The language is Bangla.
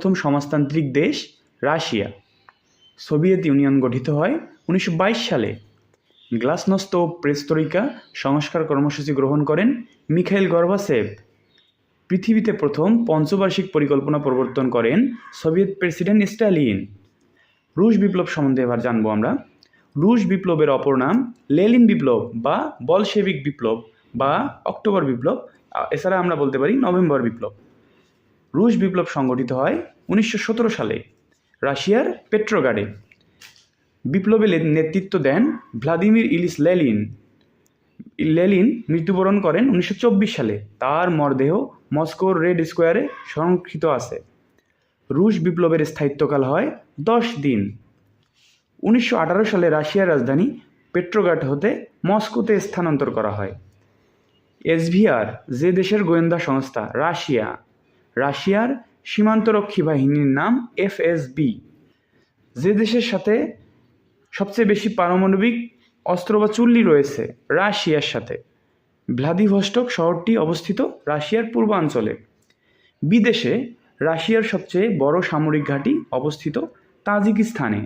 প্রথম সমাজতান্ত্রিক দেশ রাশিয়া। সোভিয়েত ইউনিয়ন গঠিত হয় 1922 সালে। গ্লাসনস্ত ও প্রেস্তরিকা সংস্কার কর্মসূচি গ্রহণ করেন মিখাইল গর্বাচেভ। পৃথিবীতে প্রথম পঞ্চবার্ষিক পরিকল্পনা প্রবর্তন করেন সোভিয়েত প্রেসিডেন্ট স্ট্যালিন। রুশ বিপ্লব সম্বন্ধে এবার জানবো আমরা। রুশ বিপ্লবের অপর নাম লেনিন বিপ্লব বা বলশেভিক বিপ্লব বা অক্টোবর বিপ্লব, এছাড়া আমরা বলতে পারি নভেম্বর বিপ্লব। রুশ বিপ্লব সংগঠিত হয় 1917 সালে রাশিয়ার পেট্রোগ্রাডে। বিপ্লবে নেতৃত্ব দেন ভ্লাদিমির ইলিচ লেনিন। লেনিন মৃত্যুবরণ করেন 1924 সালে। তার মরদেহ মস্কোর রেড স্কোয়ারে সংরক্ষিত আছে। রুশ বিপ্লবের স্থায়িত্বকাল হয় 10 দিন। 1918 সালে রাশিয়ার রাজধানী পেট্রোগ্রাড হতে মস্কোতে স্থানান্তর করা হয়। এসভিআর যে দেশের গোয়েন্দা সংস্থা রাশিয়ার সীমান্তরক্ষী বাহিনীর নাম এফএসবি। যে দেশের সাথে সবচেয়ে বেশি পারমাণবিক অস্ত্র বা চুল্লি রয়েছে রাশিয়ার সাথে। ভ্লাদিভস্টক শহরটি অবস্থিত রাশিয়ার পূর্বাঞ্চলে। বিদেশে রাশিয়ার সবচেয়ে বড় সামরিক ঘাঁটি অবস্থিত তাজিকিস্তানে।